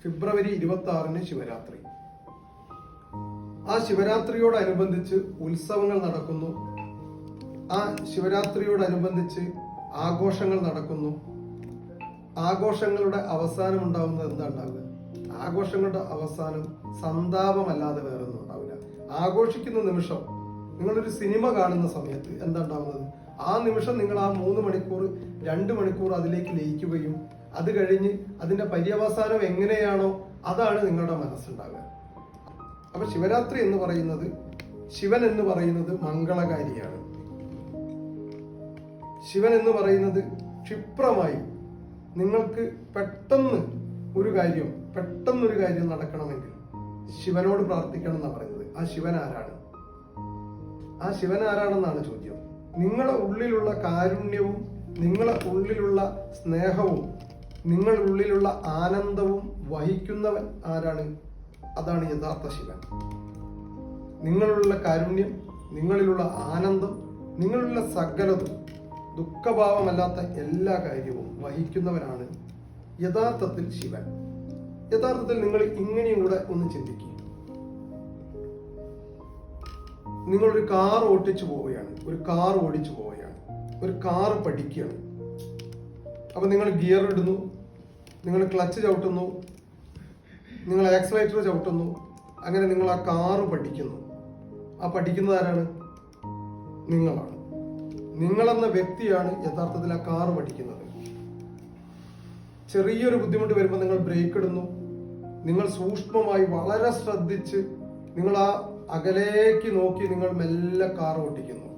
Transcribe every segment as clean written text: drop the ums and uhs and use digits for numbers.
ഫെബ്രുവരി 26-ന് ശിവരാത്രി. ആ ശിവരാത്രിയോടനുബന്ധിച്ച് ഉത്സവങ്ങൾ നടക്കുന്നു. ആ ശിവരാത്രിയോടനുബന്ധിച്ച് ആഘോഷങ്ങൾ നടക്കുന്നു. ആഘോഷങ്ങളുടെ അവസാനം ഉണ്ടാവുന്നത് എന്താ ഉണ്ടാവുക? ആഘോഷങ്ങളുടെ അവസാനം സന്താപമല്ലാതെ വേറൊന്നും ഉണ്ടാവില്ല. ആഘോഷിക്കുന്ന നിമിഷം, നിങ്ങളൊരു സിനിമ കാണുന്ന സമയത്ത് എന്താ ഉണ്ടാവുന്നത്? ആ നിമിഷം നിങ്ങൾ ആ 3 മണിക്കൂർ 2 മണിക്കൂർ അതിലേക്ക് ലയിക്കുകയും അത് കഴിഞ്ഞ് അതിന്റെ പര്യവസാനം എങ്ങനെയാണോ അതാണ് നിങ്ങളുടെ മനസ്സുണ്ടാവുക. അപ്പൊ ശിവരാത്രി എന്ന് പറയുന്നത്, ശിവൻ എന്ന് പറയുന്നത് മംഗളകാരിയാണ്. ശിവൻ എന്ന് പറയുന്നത് ക്ഷിപ്രമായി നിങ്ങൾക്ക് പെട്ടെന്നൊരു കാര്യം നടക്കണമെങ്കിൽ ശിവനോട് പ്രാർത്ഥിക്കണം എന്നാണ് പറയുന്നത്. ആ ശിവൻ ആരാണ്? ആ ശിവൻ ആരാണെന്നാണ് ചോദ്യം. നിങ്ങളുടെ ഉള്ളിലുള്ള കാരുണ്യവും നിങ്ങളുടെ ഉള്ളിലുള്ള സ്നേഹവും നിങ്ങളുടെ ഉള്ളിലുള്ള ആനന്ദവും വഹിക്കുന്നവൻ ആരാണ്? അതാണ് യഥാർത്ഥ ശിവൻ. നിങ്ങളിലുള്ള കാരുണ്യം, നിങ്ങളിലുള്ള ആനന്ദം, നിങ്ങളിലുള്ള സകലതും, ദുഃഖഭാവമല്ലാത്ത എല്ലാ കാര്യവും വഹിക്കുന്നവനാണ് യഥാർത്ഥത്തിൽ ശിവൻ. യഥാർത്ഥത്തിൽ നിങ്ങൾ ഇങ്ങനെയും കൂടെ ഒന്ന് ചിന്തിക്കുക. നിങ്ങളൊരു കാർ ഓടിച്ചു പോവുകയാണ്, ഒരു കാർ പഠിക്കുകയാണ്. അപ്പൊ നിങ്ങൾ ഗിയർ ഇടുന്നു, നിങ്ങൾ ക്ലച്ച് ചവിട്ടുന്നു, നിങ്ങൾ ആക്സിലേറ്റർ ചവിട്ടുന്നു. അങ്ങനെ നിങ്ങൾ ആ കാറ് പഠിക്കുന്നു. ആ പഠിക്കുന്നത് ആരാണ്? നിങ്ങളാണ്. നിങ്ങളെന്ന വ്യക്തിയാണ് യഥാർത്ഥത്തിൽ ആ കാറ് പഠിക്കുന്നത്. ചെറിയൊരു ബുദ്ധിമുട്ട് വരുമ്പോൾ നിങ്ങൾ ബ്രേക്ക് ഇടുന്നു. നിങ്ങൾ സൂക്ഷ്മമായി വളരെ ശ്രദ്ധിച്ച് നിങ്ങൾ ആ അകലേക്ക് നോക്കി നിങ്ങൾ മെല്ലെ കാർ ഓടിക്കുന്നു.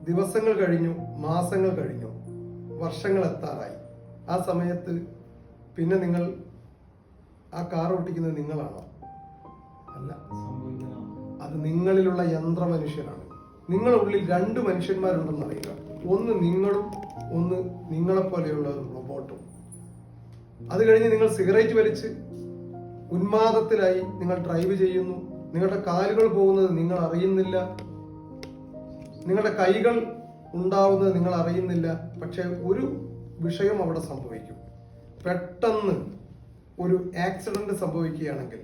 ദിവസങ്ങൾ കഴിഞ്ഞു, മാസങ്ങൾ കഴിഞ്ഞു, വർഷങ്ങൾ എത്താറായി. ആ സമയത്ത് പിന്നെ നിങ്ങൾ ആ കാർ ഓടിക്കുന്നത് നിങ്ങളാണോ? അല്ല, അത് നിങ്ങളിലുള്ള യന്ത്രമനുഷ്യനാണ്. നിങ്ങളുടെ ഉള്ളിൽ 2 മനുഷ്യന്മാരുണ്ടെന്ന് അറിയുക. ഒന്ന് നിങ്ങളും, ഒന്ന് നിങ്ങളെപ്പോലെയുള്ള ഒരു റോബോട്ടും. അത് കഴിഞ്ഞ് നിങ്ങൾ സിഗരറ്റ് വലിച്ച് ഉന്മാദത്തിലായി നിങ്ങൾ ഡ്രൈവ് ചെയ്യുന്നു. നിങ്ങളുടെ കാലുകൾ പോകുന്നത് നിങ്ങൾ അറിയുന്നില്ല, നിങ്ങളുടെ കൈകൾ ഉണ്ടാവുന്നത് നിങ്ങൾ അറിയുന്നില്ല. പക്ഷെ ഒരു വിഷയം അവിടെ സംഭവിക്കും. പെട്ടെന്ന് ഒരു ആക്സിഡന്റ് സംഭവിക്കുകയാണെങ്കിൽ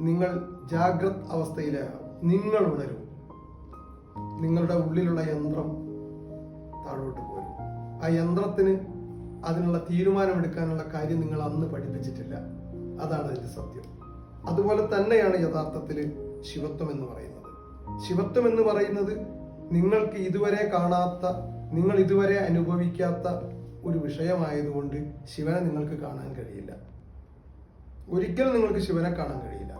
നിങ്ങൾ ജാഗ്രത അവസ്ഥയിലാകും. നിങ്ങൾ ഉണരും. നിങ്ങളുടെ ഉള്ളിലുള്ള യന്ത്രം താഴോട്ട് പോരും. ആ യന്ത്രത്തിന് അതിനുള്ള തീരുമാനമെടുക്കാനുള്ള കാര്യം നിങ്ങൾ അന്ന് പഠിപ്പിച്ചിട്ടില്ല. അതാണ് അതിന്റെ സത്യം. അതുപോലെ തന്നെയാണ് യഥാർത്ഥത്തിൽ ശിവത്വം എന്ന് പറയുന്നത്. ശിവത്വം എന്ന് പറയുന്നത് നിങ്ങൾക്ക് ഇതുവരെ കാണാത്ത, നിങ്ങൾ ഇതുവരെ അനുഭവിക്കാത്ത ഒരു വിഷയമായതുകൊണ്ട് ശിവനെ നിങ്ങൾക്ക് കാണാൻ കഴിയില്ല. ഒരിക്കലും നിങ്ങൾക്ക് ശിവനെ കാണാൻ കഴിയില്ല.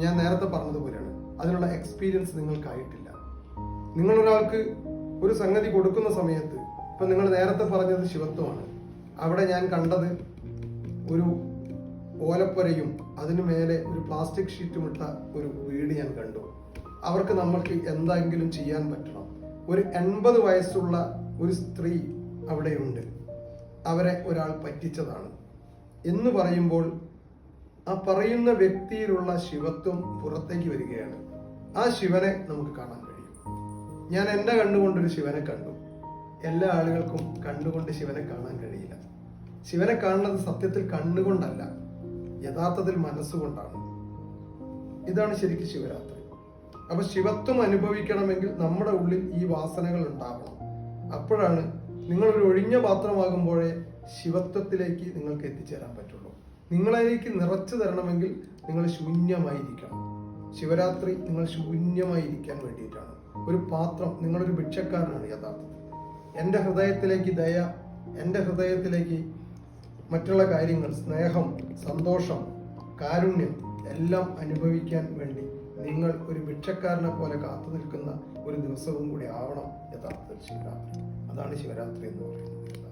ഞാൻ നേരത്തെ പറഞ്ഞതുപോലെയാണ്, അതിനുള്ള എക്സ്പീരിയൻസ് നിങ്ങൾക്കായിട്ടില്ല. നിങ്ങളൊരാൾക്ക് ഒരു സംഗതി കൊടുക്കുന്ന സമയത്ത്, ഇപ്പൊ നിങ്ങൾ നേരത്തെ പറഞ്ഞത് ശിവത്വമാണ്. അവിടെ ഞാൻ കണ്ടത് ഒരു ഓലപ്പുരയും അതിനു മേലെ ഒരു പ്ലാസ്റ്റിക് ഷീറ്റും ഇട്ട ഒരു വീട് ഞാൻ കണ്ടു. അവർക്ക് നമ്മൾക്ക് എന്തെങ്കിലും ചെയ്യാൻ പറ്റണം. ഒരു 80 വയസ്സുള്ള ഒരു സ്ത്രീ അവിടെയുണ്ട്. അവരെ ഒരാൾ പറ്റിച്ചതാണ് എന്ന് പറയുമ്പോൾ ആ പറയുന്ന വ്യക്തിയിലുള്ള ശിവത്വം പുറത്തേക്ക് വരികയാണ്. ആ ശിവനെ നമുക്ക് കാണാൻ കഴിയും. ഞാൻ എൻ്റെ കണ്ണുകൊണ്ടൊരു ശിവനെ കണ്ടു. എല്ലാ ആളുകൾക്കും കണ്ണുകൊണ്ട് ശിവനെ കാണാൻ കഴിയില്ല. ശിവനെ കാണുന്നത് സത്യത്തിൽ കണ്ണുകൊണ്ടല്ല, യഥാർത്ഥത്തിൽ മനസ്സുകൊണ്ടാണ്. ഇതാണ് ശരിക്കും ശിവരാത്രി. അപ്പൊ ശിവത്വം അനുഭവിക്കണമെങ്കിൽ നമ്മുടെ ഉള്ളിൽ ഈ വാസനകൾ ഉണ്ടാവണം. അപ്പോഴാണ് നിങ്ങളൊരു ഒഴിഞ്ഞ പാത്രമാകുമ്പോഴേ ശിവത്വത്തിലേക്ക് നിങ്ങൾക്ക് എത്തിച്ചേരാൻ പറ്റുള്ളൂ. നിങ്ങളിലേക്ക് നിറച്ചു തരണമെങ്കിൽ നിങ്ങൾ ശൂന്യമായിരിക്കണം. ശിവരാത്രി നിങ്ങൾ ശൂന്യമായിരിക്കാൻ വേണ്ടിയിട്ടാണ്. ഒരു പാത്രം, നിങ്ങളൊരു ഭിക്ഷക്കാരനാണ് യഥാർത്ഥത്തിൽ. എൻ്റെ ഹൃദയത്തിലേക്ക് ദയ, എൻ്റെ ഹൃദയത്തിലേക്ക് മറ്റുള്ള കാര്യങ്ങൾ, സ്നേഹം, സന്തോഷം, കാരുണ്യം എല്ലാം അനുഭവിക്കാൻ വേണ്ടി നിങ്ങൾ ഒരു ഭിക്ഷക്കാരനെ പോലെ കാത്തു നിൽക്കുന്ന ഒരു ദിവസവും കൂടി ആവണം യഥാർത്ഥത്തിൽ ശിവരാത്രി. അതാണ് ശിവരാത്രി എന്ന് പറയുന്നത്.